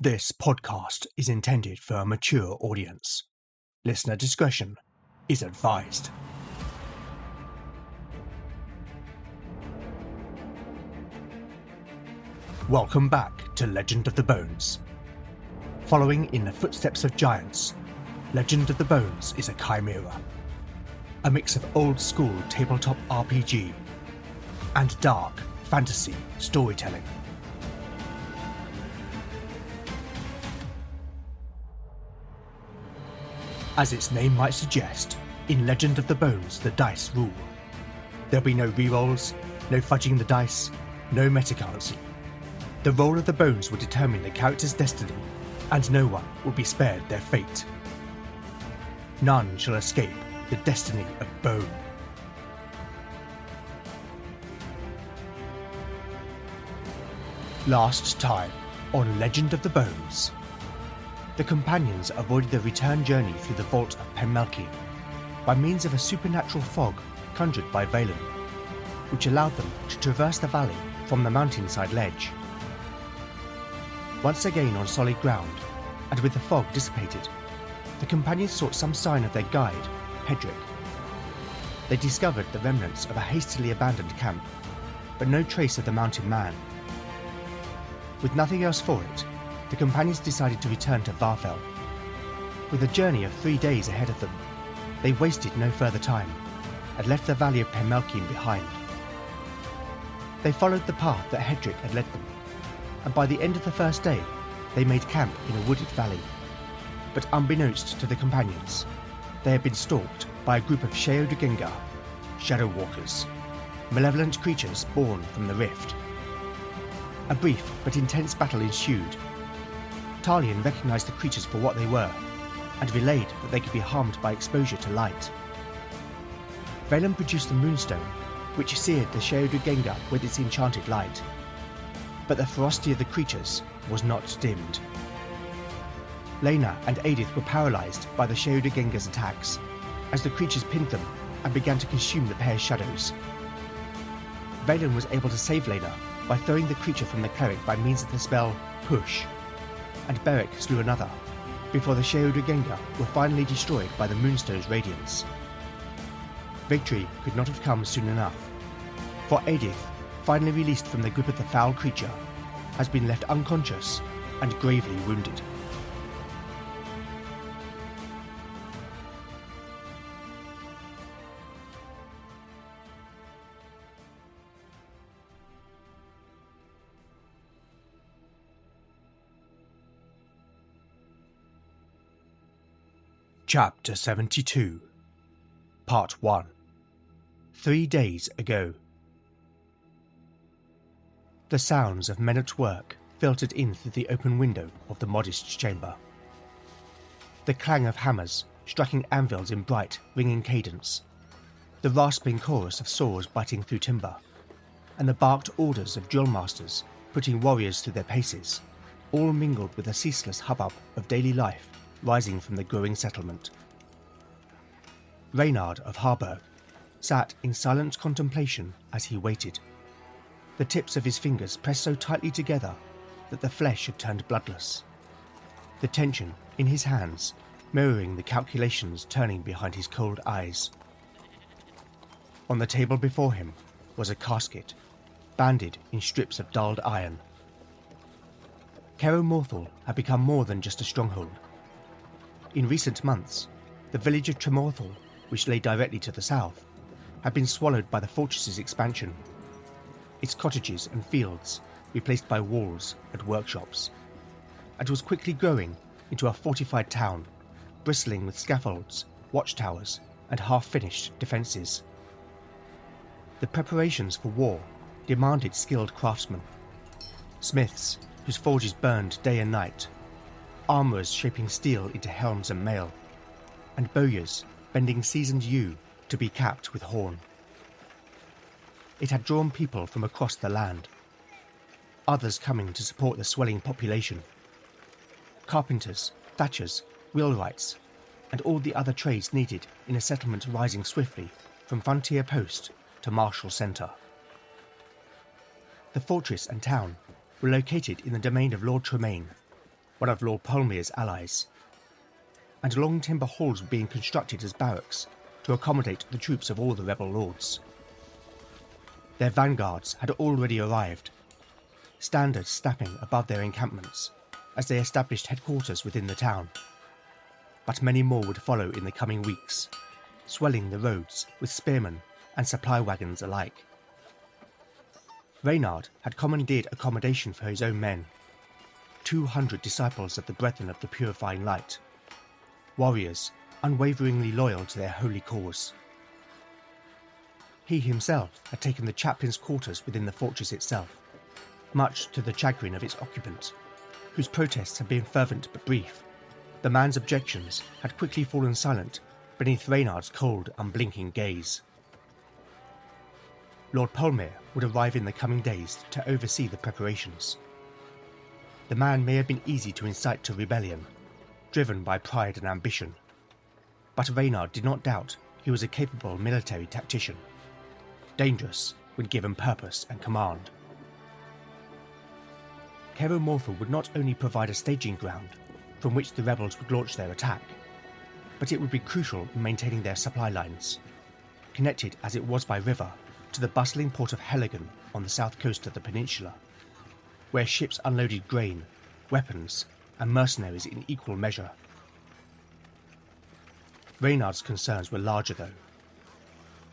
This podcast is intended for a mature audience. Listener discretion is advised. Welcome back to Legend of the Bones. Following in the footsteps of giants, Legend of the Bones is a chimera. A mix of old-school tabletop RPG and dark fantasy storytelling. As its name might suggest, in Legend of the Bones the dice rule. There'll be no rerolls, no fudging the dice, no metacurrency. The roll of the bones will determine the character's destiny, and no one will be spared their fate. None shall escape the destiny of bone. Last time on Legend of the Bones. The companions avoided the return journey through the vault of Penmelky by means of a supernatural fog conjured by Valen, which allowed them to traverse the valley from the mountainside ledge. Once again on solid ground, and with the fog dissipated, the companions sought some sign of their guide, Hedrick. They discovered the remnants of a hastily abandoned camp, but no trace of the mountain man. With nothing else for it, the companions decided to return to Varfell. With a journey of 3 days ahead of them, they wasted no further time and left the valley of Penmelky behind. They followed the path that Hedrick had led them, and by the end of the first day, they made camp in a wooded valley. But unbeknownst to the companions, they had been stalked by a group of Sheodugengar, Shadow Walkers, malevolent creatures born from the rift. A brief but intense battle ensued. Talion recognized the creatures for what they were, and relayed that they could be harmed by exposure to light. Valen produced the Moonstone, which seared the Sheodugengar with its enchanted light. But the ferocity of the creatures was not dimmed. Lena and Edith were paralyzed by the Sheodugengar's attacks, as the creatures pinned them and began to consume the pair's shadows. Valen was able to save Lena by throwing the creature from the cleric by means of the spell Push, and Beric slew another, before the Sheodugengar were finally destroyed by the Moonstone's radiance. Victory could not have come soon enough, for Edith, finally released from the grip of the foul creature, has been left unconscious and gravely wounded. Chapter 72 Part 1 3 days ago. The sounds of men at work filtered in through the open window of the modest chamber. The clang of hammers striking anvils in bright, ringing cadence, the rasping chorus of saws biting through timber, and the barked orders of drill masters putting warriors through their paces, all mingled with the ceaseless hubbub of daily life rising from the growing settlement. Reynard of Harburg sat in silent contemplation as he waited. The tips of his fingers pressed so tightly together that the flesh had turned bloodless. The tension in his hands mirroring the calculations turning behind his cold eyes. On the table before him was a casket, banded in strips of dulled iron. Cairo Morthal had become more than just a stronghold. In recent months, the village of Tremorthal, which lay directly to the south, had been swallowed by the fortress's expansion, its cottages and fields replaced by walls and workshops, and was quickly growing into a fortified town, bristling with scaffolds, watchtowers, and half-finished defences. The preparations for war demanded skilled craftsmen, smiths whose forges burned day and night, armourers shaping steel into helms and mail, and bowyers bending seasoned yew to be capped with horn. It had drawn people from across the land, others coming to support the swelling population. Carpenters, thatchers, wheelwrights, and all the other trades needed in a settlement rising swiftly from frontier post to martial centre. The fortress and town were located in the domain of Lord Tremaine, one of Lord Polmere's allies, and long timber halls were being constructed as barracks to accommodate the troops of all the rebel lords. Their vanguards had already arrived, standards snapping above their encampments as they established headquarters within the town. But many more would follow in the coming weeks, swelling the roads with spearmen and supply wagons alike. Reynard had commandeered accommodation for his own men, 200 disciples of the Brethren of the Purifying Light, warriors unwaveringly loyal to their holy cause. He himself had taken the chaplain's quarters within the fortress itself, much to the chagrin of its occupant, whose protests had been fervent but brief. The man's objections had quickly fallen silent beneath Reynard's cold, unblinking gaze. Lord Polmere would arrive in the coming days to oversee the preparations. The man may have been easy to incite to rebellion, driven by pride and ambition, but Reynard did not doubt he was a capable military tactician, dangerous when given purpose and command. Caer Morphel would not only provide a staging ground from which the rebels would launch their attack, but it would be crucial in maintaining their supply lines, connected as it was by river to the bustling port of Helligan on the south coast of the peninsula, where ships unloaded grain, weapons, and mercenaries in equal measure. Reynard's concerns were larger though.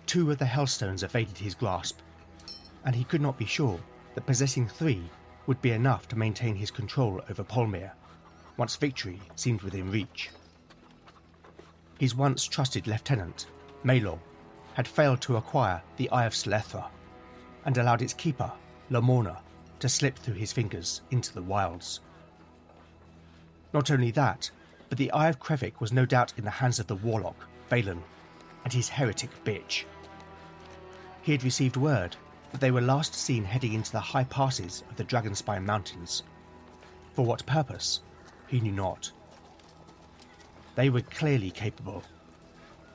2 of the Hellstones evaded his grasp, and he could not be sure that possessing 3 would be enough to maintain his control over Polmere once victory seemed within reach. His once trusted lieutenant, Maelor, had failed to acquire the Eye of Slethra and allowed its keeper, Lamorna, to slip through his fingers into the wilds. Not only that, but the Eye of Krevik was no doubt in the hands of the warlock, Valen, and his heretic bitch. He had received word that they were last seen heading into the high passes of the Dragonspine Mountains. For what purpose, he knew not. They were clearly capable.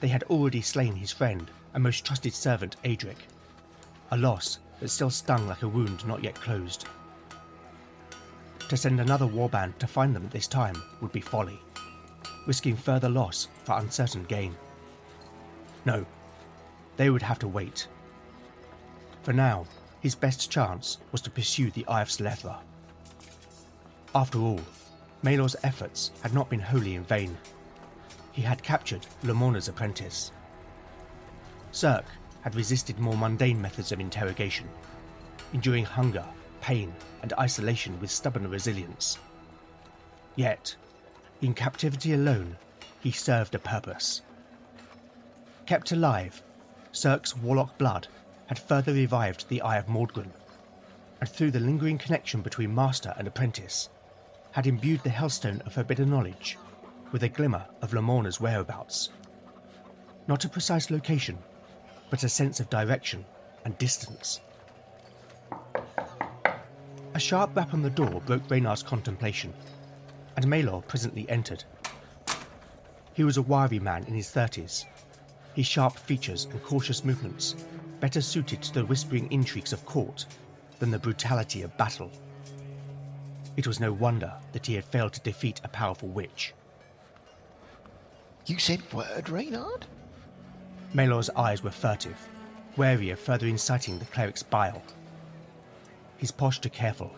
They had already slain his friend and most trusted servant Adric, a loss that still stung like a wound not yet closed. To send another warband to find them at this time would be folly, risking further loss for uncertain gain. No, they would have to wait. For now, his best chance was to pursue the Eye of Slethra. After all, Maelor's efforts had not been wholly in vain. He had captured Lamorna's apprentice. Cirque had resisted more mundane methods of interrogation, enduring hunger, pain, and isolation with stubborn resilience. Yet, in captivity alone, he served a purpose. Kept alive, Cirque's warlock blood had further revived the Eye of Mordgren, and through the lingering connection between master and apprentice, had imbued the Hellstone of forbidden knowledge with a glimmer of Lamorna's whereabouts. Not a precise location, but a sense of direction and distance. A sharp rap on the door broke Reynard's contemplation, and Maelor presently entered. He was a wiry man in his 30s, his sharp features and cautious movements better suited to the whispering intrigues of court than the brutality of battle. It was no wonder that he had failed to defeat a powerful witch. You said word, Reynard? Maelor's eyes were furtive, wary of further inciting the cleric's bile. His posture careful,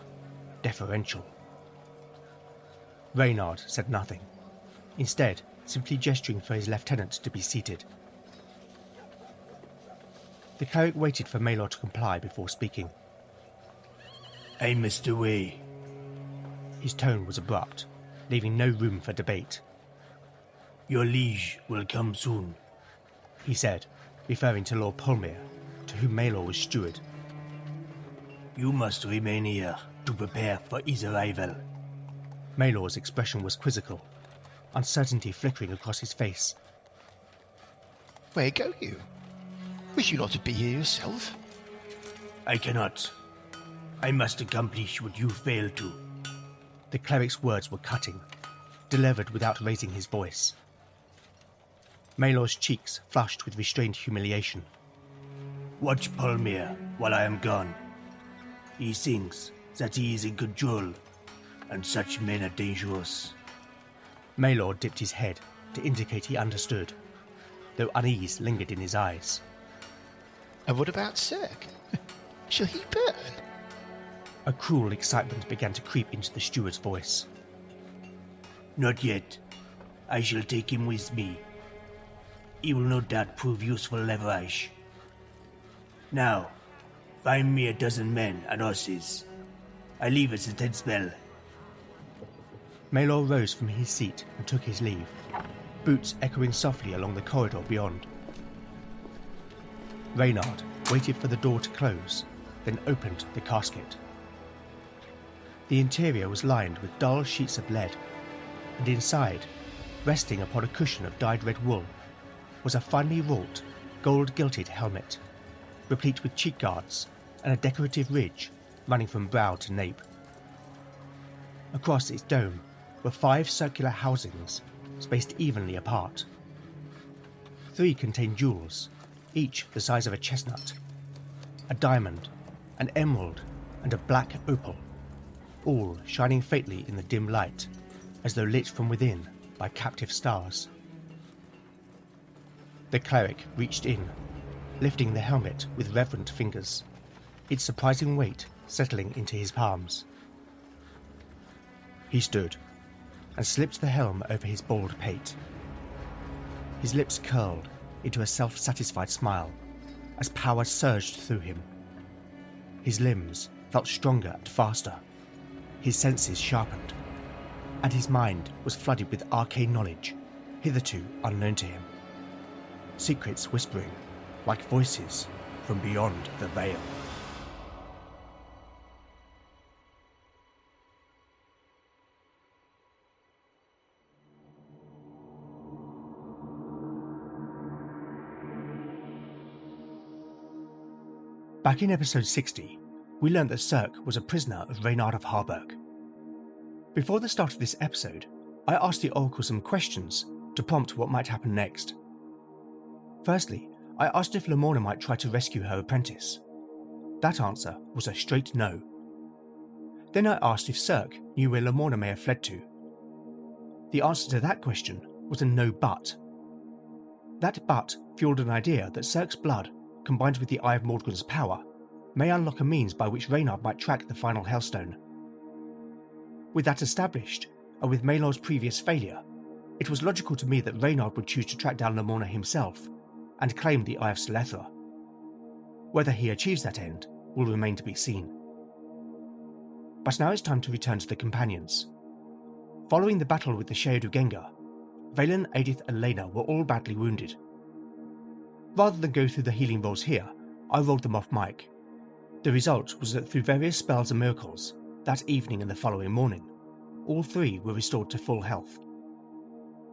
deferential. Reynard said nothing, instead simply gesturing for his lieutenant to be seated. The cleric waited for Maelor to comply before speaking. I must away. His tone was abrupt, leaving no room for debate. Your liege will come soon, he said, referring to Lord Polmere, to whom Maelor was steward. You must remain here to prepare for his arrival. Maelor's expression was quizzical, uncertainty flickering across his face. Where go you? Wish you not to be here yourself? I cannot. I must accomplish what you failed to. The cleric's words were cutting, delivered without raising his voice. Maelor's cheeks flushed with restrained humiliation. Watch Polmere while I am gone. He thinks that he is in control, and such men are dangerous. Maylord dipped his head to indicate he understood, though unease lingered in his eyes. And what about Cirque? Shall he burn? A cruel excitement began to creep into the steward's voice. Not yet. I shall take him with me. He will no doubt prove useful leverage. Now, find me a dozen men and horses. I leave as a dead spell. Maylor rose from his seat and took his leave, boots echoing softly along the corridor beyond. Reynard waited for the door to close, then opened the casket. The interior was lined with dull sheets of lead, and inside, resting upon a cushion of dyed red wool, was a finely wrought, gold-gilded helmet, replete with cheek guards and a decorative ridge running from brow to nape. Across its dome were 5 circular housings, spaced evenly apart. 3 contained jewels, each the size of a chestnut, a diamond, an emerald, and a black opal, all shining faintly in the dim light, as though lit from within by captive stars. The cleric reached in, lifting the helmet with reverent fingers, its surprising weight settling into his palms. He stood and slipped the helm over his bald pate. His lips curled into a self-satisfied smile as power surged through him. His limbs felt stronger and faster, his senses sharpened, and his mind was flooded with arcane knowledge hitherto unknown to him. Secrets whispering like voices from beyond the veil. Back in episode 60, we learned that Cirque was a prisoner of Reynard of Harburg. Before the start of this episode, I asked the Oracle some questions to prompt what might happen next. Firstly, I asked if Lamorna might try to rescue her apprentice. That answer was a straight no. Then I asked if Cirque knew where Lamorna may have fled to. The answer to that question was a no but. That but fueled an idea that Cirque's blood, combined with the Eye of Mordgren's power, may unlock a means by which Reynard might track the final Hellstone. With that established, and with Maylor's previous failure, it was logical to me that Reynard would choose to track down Lamorna himself and claim the Eye of Selethra. Whether he achieves that end will remain to be seen. But now it's time to return to the companions. Following the battle with the Sheodu Gengar, Valen, Edith and Lena were all badly wounded. Rather than go through the healing rolls here, I rolled them off mic. The result was that through various spells and miracles, that evening and the following morning, all 3 were restored to full health.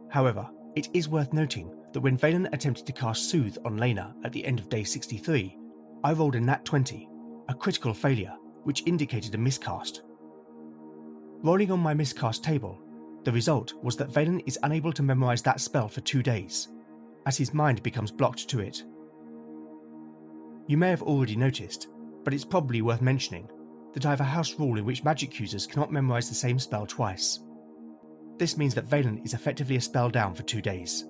However, it is worth noting that when Valen attempted to cast Soothe on Lena at the end of day 63, I rolled a nat 20, a critical failure, which indicated a miscast. Rolling on my miscast table, the result was that Valen is unable to memorize that spell for 2 days, as his mind becomes blocked to it. You may have already noticed, but it's probably worth mentioning, that I have a house rule in which magic users cannot memorize the same spell twice. This means that Valen is effectively a spell down for 2 days.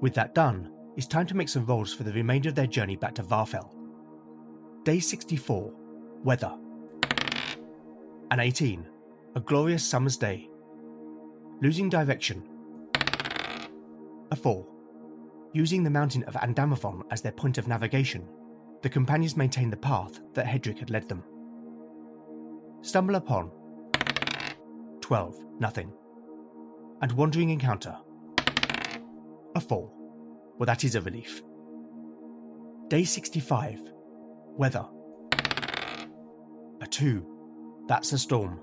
With that done, it's time to make some rolls for the remainder of their journey back to Varfell. Day 64, Weather. An 18, a glorious summer's day. Losing direction. A 4. Using the mountain of Andamathon as their point of navigation, the companions maintained the path that Hedrick had led them. Stumble upon. 12, nothing. And wandering encounter. A 4. Well, that is a relief. Day 65. Weather. A 2. That's a storm.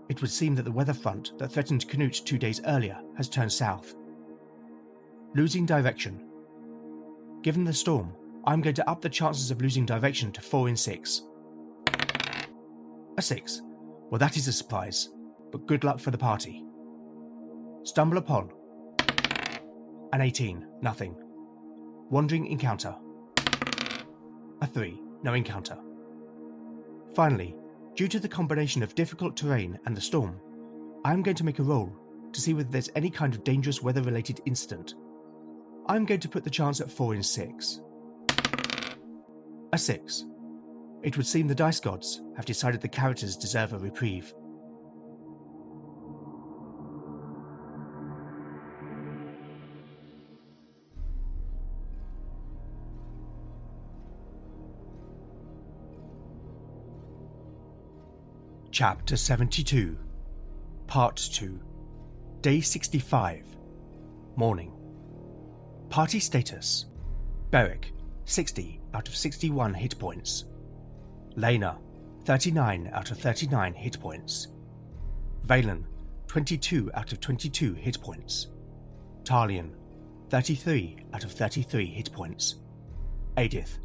It would seem that the weather front that threatened Canute 2 days earlier has turned south. Losing direction. Given the storm, I'm going to up the chances of losing direction to 4 in 6. A 6. Well, that is a surprise, but good luck for the party. Stumble upon. An 18, nothing. Wandering encounter. A 3, no encounter. Finally, Due to the combination of difficult terrain and the storm, I am going to make a roll to see whether there's any kind of dangerous weather-related incident. I'm going to put the chance at 4 in 6. A 6. It would seem the dice gods have decided the characters deserve a reprieve. Chapter 72, Part 2, Day 65, Morning. Party status: Beric, 60 out of 61 hit points. Lena, 39 out of 39 hit points. Valen, 22 out of 22 hit points. Talion, 33 out of 33 hit points. Edith,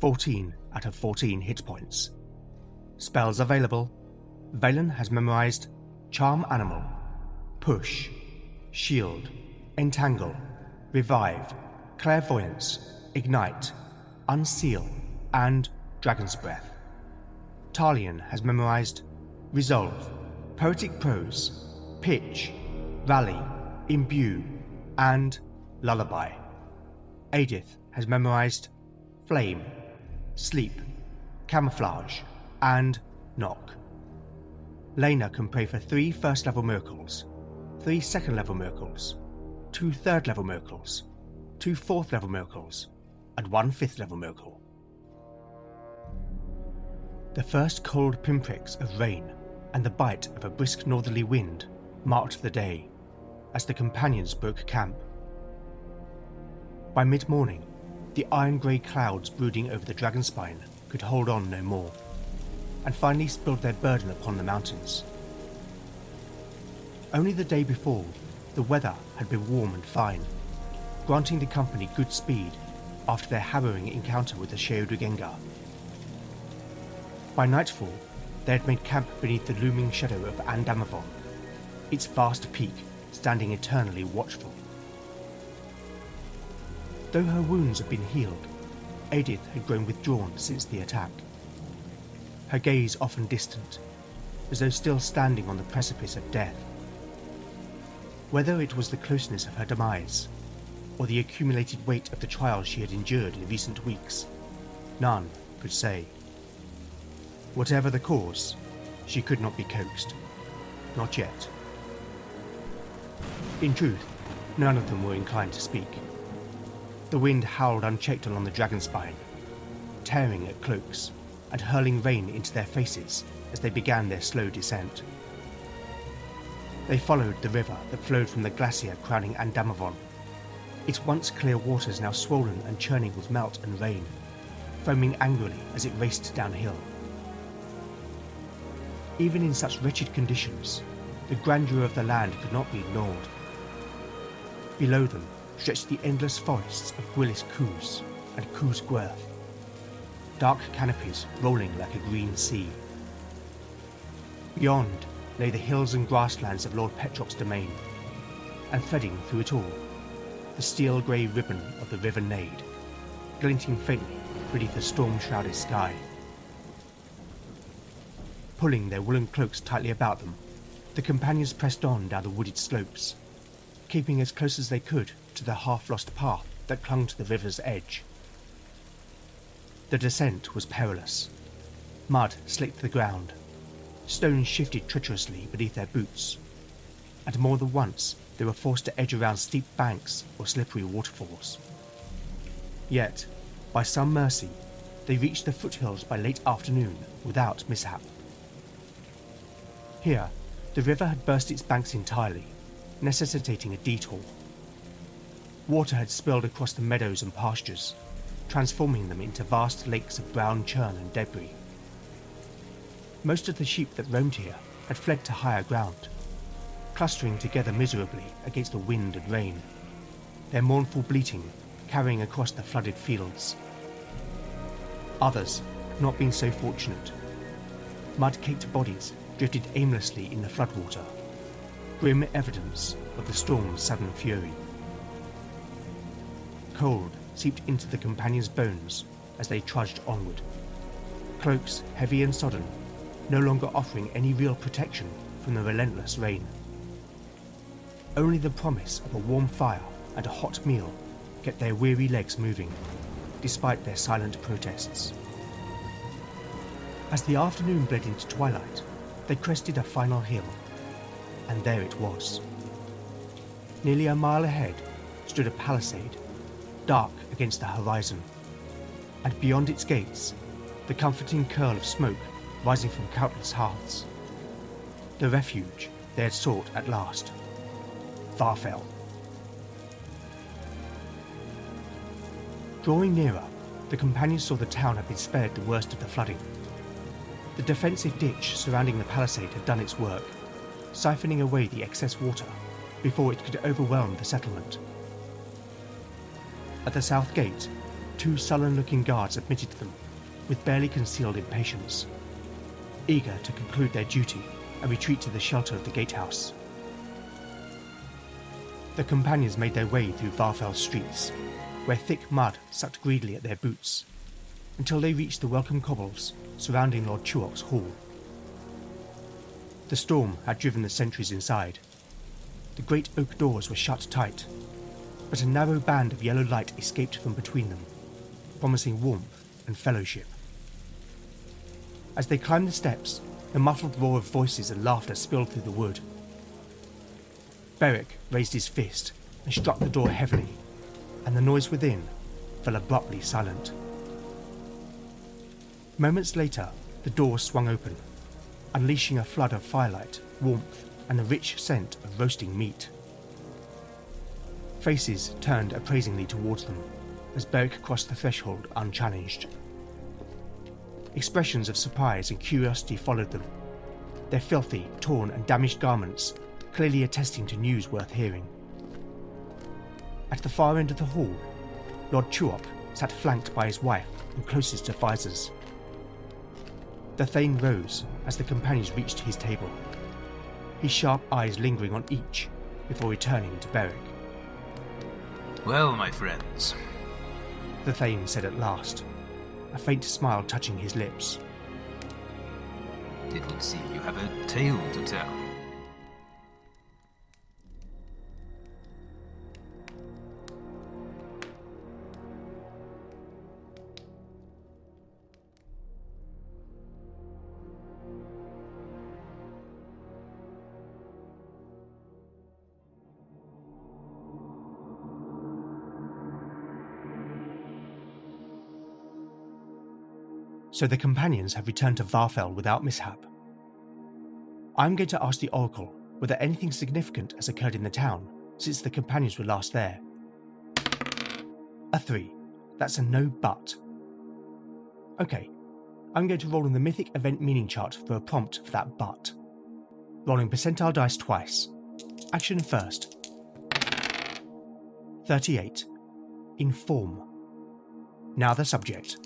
14 out of 14 hit points. Spells available: Valen has memorized Charm Animal, Push, Shield, Entangle, Revive, Clairvoyance, Ignite, Unseal, and Dragon's Breath. Talion has memorized Resolve, Poetic Prose, Pitch, Rally, Imbue, and Lullaby. Edith has memorized Flame, Sleep, Camouflage, and Knock. Lena can pray for 3 first-level miracles, 3 second-level miracles, 2 third-level miracles, 2 fourth-level miracles, and 1 fifth-level miracle. The first cold pinpricks of rain and the bite of a brisk northerly wind marked the day as the companions broke camp. By mid-morning, the iron-grey clouds brooding over the Dragonspine could hold on no more, and finally spilled their burden upon the mountains. Only the day before, the weather had been warm and fine, granting the company good speed after their harrowing encounter with the Sheodugengar. By nightfall, they had made camp beneath the looming shadow of Andamavon, its vast peak standing eternally watchful. Though her wounds had been healed, Edith had grown withdrawn since the attack, her gaze often distant, as though still standing on the precipice of death. Whether it was the closeness of her demise, or the accumulated weight of the trials she had endured in recent weeks, none could say. Whatever the cause, she could not be coaxed. Not yet. In truth, none of them were inclined to speak. The wind howled unchecked along the Dragonspine, tearing at cloaks and hurling rain into their faces as they began their slow descent. They followed the river that flowed from the glacier crowning Andamavon, its once clear waters now swollen and churning with melt and rain, foaming angrily as it raced downhill. Even in such wretched conditions, the grandeur of the land could not be ignored. Below them stretched the endless forests of Gwyllis Coos and Coos Gwerth, dark canopies rolling like a green sea. Beyond lay the hills and grasslands of Lord Petroc's domain, and threading through it all, the steel-grey ribbon of the River Nade, glinting faintly beneath the storm-shrouded sky. Pulling their woolen cloaks tightly about them, the companions pressed on down the wooded slopes, keeping as close as they could to the half-lost path that clung to the river's edge. The descent was perilous. Mud slicked the ground, stones shifted treacherously beneath their boots, and more than once they were forced to edge around steep banks or slippery waterfalls. Yet, by some mercy, they reached the foothills by late afternoon without mishap. Here, the river had burst its banks entirely, necessitating a detour. Water had spilled across the meadows and pastures, transforming them into vast lakes of brown churn and debris. Most of the sheep that roamed here had fled to higher ground, clustering together miserably against the wind and rain, their mournful bleating carrying across the flooded fields. Others had not been so fortunate. Mud-caked bodies drifted aimlessly in the floodwater, grim evidence of the storm's sudden fury. Cold seeped into the companions' bones as they trudged onward, cloaks heavy and sodden, no longer offering any real protection from the relentless rain. Only the promise of a warm fire and a hot meal kept their weary legs moving, despite their silent protests. As the afternoon bled into twilight, they crested a final hill, and there it was. Nearly a mile ahead stood a palisade, dark against the horizon, and beyond its gates, the comforting curl of smoke rising from countless hearths. The refuge they had sought at last. Varfell. Drawing nearer, the companions saw the town had been spared the worst of the flooding. The defensive ditch surrounding the palisade had done its work, siphoning away the excess water before it could overwhelm the settlement. At the south gate, two sullen-looking guards admitted them, with barely concealed impatience, eager to conclude their duty and retreat to the shelter of the gatehouse. The companions made their way through Varfell's streets, where thick mud sucked greedily at their boots, until they reached the welcome cobbles surrounding Lord Chuok's hall. The storm had driven the sentries inside. The great oak doors were shut tight, but a narrow band of yellow light escaped from between them, promising warmth and fellowship. As they climbed the steps, the muffled roar of voices and laughter spilled through the wood. Beric raised his fist and struck the door heavily, and the noise within fell abruptly silent. Moments later, the door swung open, unleashing a flood of firelight, warmth, and the rich scent of roasting meat. Faces turned appraisingly towards them as Beric crossed the threshold unchallenged. Expressions of surprise and curiosity followed them, their filthy, torn, and damaged garments clearly attesting to news worth hearing. At the far end of the hall, Lord Chuok sat flanked by his wife and closest advisors. The Thane rose as the companions reached his table, his sharp eyes lingering on each before returning to Beric. Well, my friends, The Thane said at last, a faint smile touching his lips. it would seem you have a tale to tell. So the companions have returned to Varfell without mishap. I'm going to ask the Oracle whether anything significant has occurred in the town since the companions were last there. A 3. That's a no but. Okay, I'm going to roll on the mythic event meaning chart for a prompt for that but. Rolling percentile dice twice. Action first. 38. Inform. Now the subject.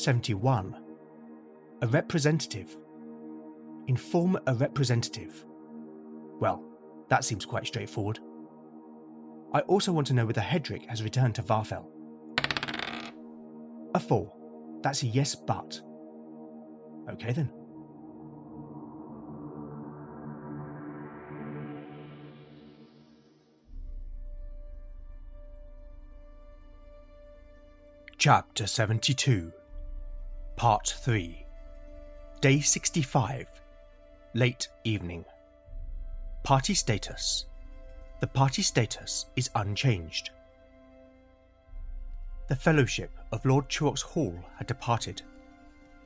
71. A representative. Inform a representative. Well, that seems quite straightforward. I also want to know whether Hedrick has returned to Varfell. A 4. That's a yes but. Okay then. Chapter 72. Part 3. Day 65. Late evening. Party status. The party status is unchanged. The fellowship of Lord Chuok's hall had departed,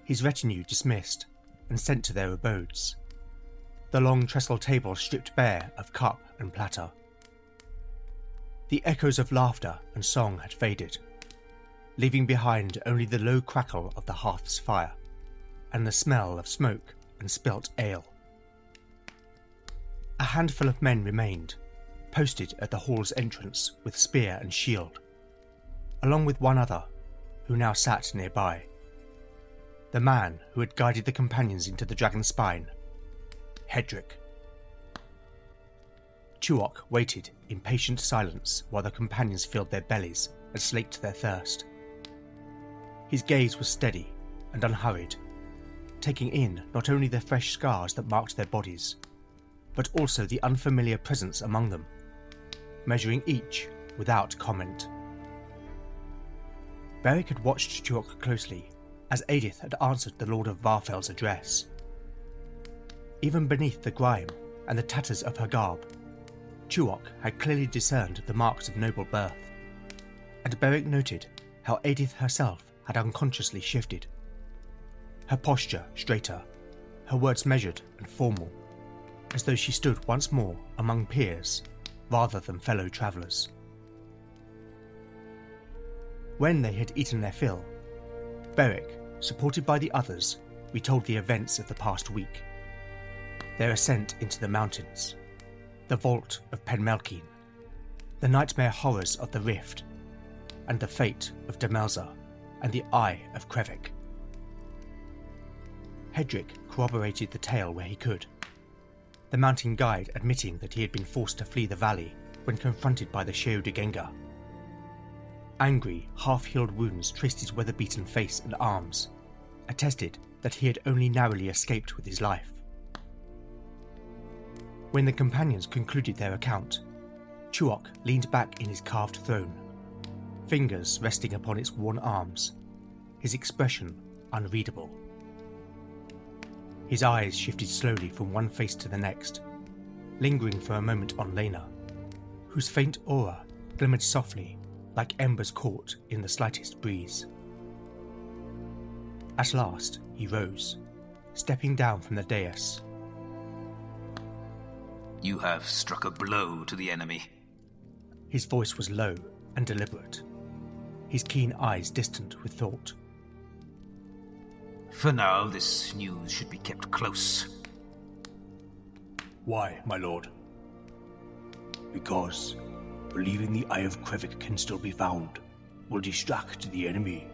his retinue dismissed and sent to their abodes, the long trestle table stripped bare of cup and platter. The echoes of laughter and song had faded, leaving behind only the low crackle of the hearth's fire and the smell of smoke and spilt ale. A handful of men remained, posted at the hall's entrance with spear and shield, along with one other who now sat nearby. The man who had guided the companions into the dragon's spine, Hedrick. Chuok waited in patient silence while the companions filled their bellies and slaked their thirst. His gaze was steady, and unhurried, taking in not only the fresh scars that marked their bodies, but also the unfamiliar presence among them, measuring each without comment. Beric had watched Tuok closely as Edith had answered the Lord of Varfell's address. Even beneath the grime and the tatters of her garb, Tuok had clearly discerned the marks of noble birth, and Beric noted how Edith herself had unconsciously shifted, her posture straighter, her words measured and formal, as though she stood once more among peers rather than fellow travellers. When they had eaten their fill, Beric, supported by the others, retold the events of the past week. Their ascent into the mountains, the vault of Penmelkine, the nightmare horrors of the Rift, and the fate of Demelza and the Eye of Krevik. Hedrick corroborated the tale where he could, the mountain guide admitting that he had been forced to flee the valley when confronted by the Sheo de Gengar. Angry, half-healed wounds traced his weather-beaten face and arms, attested that he had only narrowly escaped with his life. When the companions concluded their account, Tuok leaned back in his carved throne, fingers resting upon its worn arms, his expression unreadable. His eyes shifted slowly from one face to the next, lingering for a moment on Lena, whose faint aura glimmered softly like embers caught in the slightest breeze. At last he rose, stepping down from the dais. You have struck a blow to the enemy. His voice was low and deliberate, his keen eyes distant with thought. For now, this news should be kept close. Why, my lord? Because believing the Eye of Krevik can still be found will distract the enemy.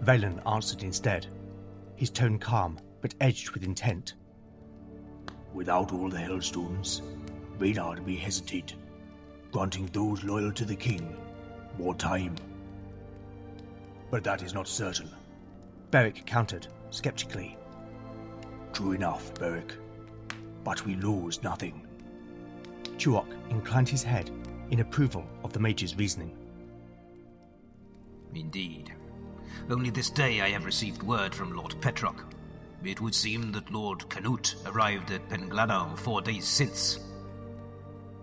Valen answered instead, his tone calm but edged with intent. Without all the Hellstones, Reynard may hesitate, granting those loyal to the king more time. But that is not certain. Beric countered, skeptically. True enough, Beric. But we lose nothing. Tuok inclined his head in approval of the mage's reasoning. Indeed. Only this day I have received word from Lord Petrock. It would seem that Lord Canute arrived at Penglanau 4 days since.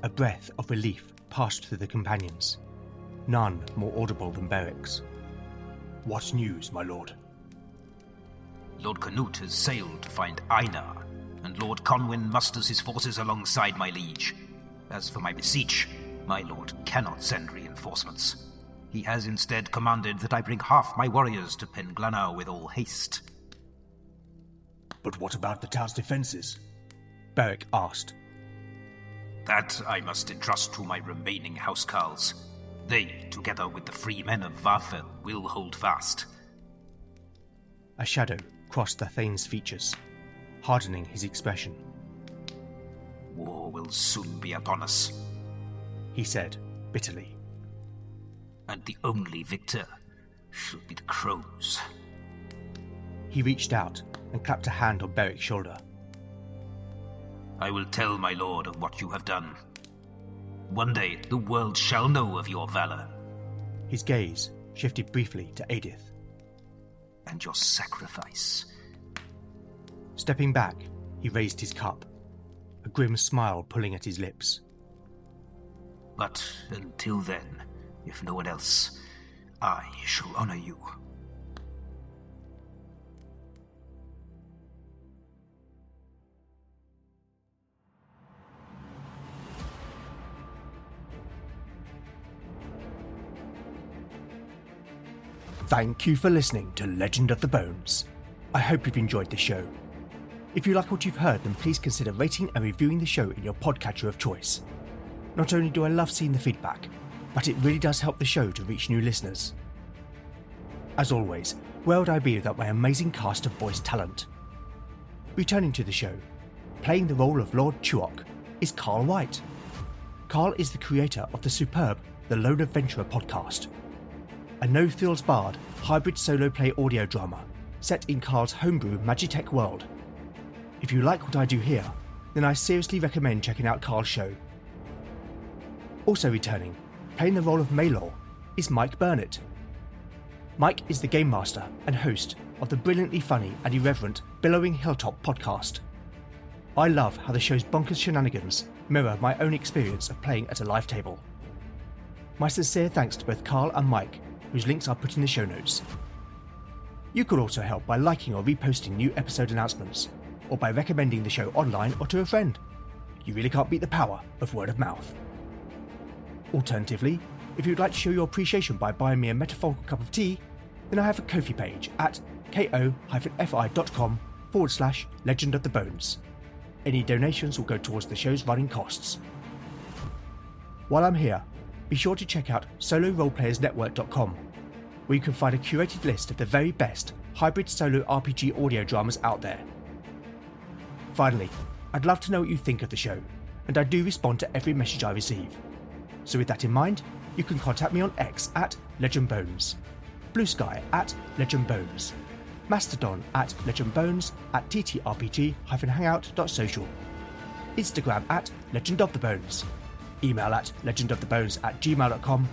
A breath of relief passed through the companions, none more audible than Beric's. What news, my lord? Lord Canute has sailed to find Einar, and Lord Conwyn musters his forces alongside my liege. As for my beseech, my lord cannot send reinforcements. He has instead commanded that I bring half my warriors to Penglanau with all haste. But what about the town's defences? Beric asked. That I must entrust to my remaining housecarls. They, together with the free men of Varfell, will hold fast. A shadow crossed the Thane's features, hardening his expression. War will soon be upon us, he said bitterly. And the only victor should be the crows. He reached out and clapped a hand on Beric's shoulder. I will tell my lord of what you have done. One day the world shall know of your valor. His gaze shifted briefly to Edith. And your sacrifice. Stepping back, he raised his cup, a grim smile pulling at his lips. But until then, if no one else, I shall honor you. Thank you for listening to Legend of the Bones. I hope you've enjoyed the show. If you like what you've heard, then please consider rating and reviewing the show in your podcatcher of choice. Not only do I love seeing the feedback, but it really does help the show to reach new listeners. As always, where would I be without my amazing cast of voice talent? Returning to the show, playing the role of Lord Tuok, is Carl White. Carl is the creator of the superb The Lone Adventurer podcast, a no-frills-barred hybrid solo play audio drama set in Carl's homebrew Magitech world. If you like what I do here, then I seriously recommend checking out Carl's show. Also returning, playing the role of Maylor, is Mike Burnett. Mike is the game master and host of the brilliantly funny and irreverent Billowing Hilltop podcast. I love how the show's bonkers shenanigans mirror my own experience of playing at a live table. My sincere thanks to both Carl and Mike, whose links are put in the show notes. You could also help by liking or reposting new episode announcements, or by recommending the show online or to a friend. You really can't beat the power of word of mouth. Alternatively, if you'd like to show your appreciation by buying me a metaphorical cup of tea, then I have a Ko-fi page at ko-fi.com/Legend of the Bones. Any donations will go towards the show's running costs. While I'm here, be sure to check out soloroleplayersnetwork.com, where you can find a curated list of the very best hybrid solo RPG audio dramas out there. Finally, I'd love to know what you think of the show, and I do respond to every message I receive. So with that in mind, you can contact me on X at LegendBones, Blue Sky at LegendBones, Mastodon at LegendBones, at ttrpg-hangout.social, Instagram at LegendOfTheBones, email at legendofthebones@gmail.com,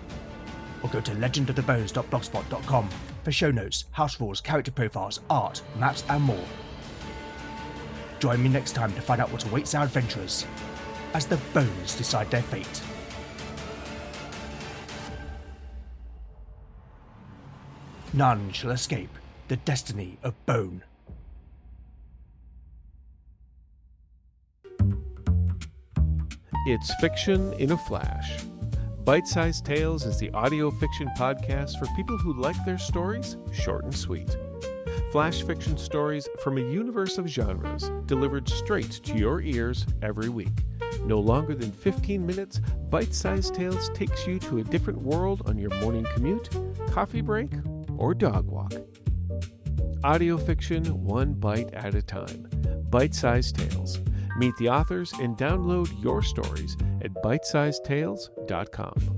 or go to legendofthebones.blogspot.com for show notes, house rules, character profiles, art, maps and more. Join me next time to find out what awaits our adventurers as the Bones decide their fate. None shall escape the destiny of Bone. It's fiction in a flash. Bite-Sized Tales is the audio fiction podcast for people who like their stories short and sweet. Flash fiction stories from a universe of genres delivered straight to your ears every week. No longer than 15 minutes, Bite-Sized Tales takes you to a different world on your morning commute, coffee break, or dog walk. Audio fiction one bite at a time. Bite-Sized Tales. Meet the authors and download your stories at bitesizedtales.com.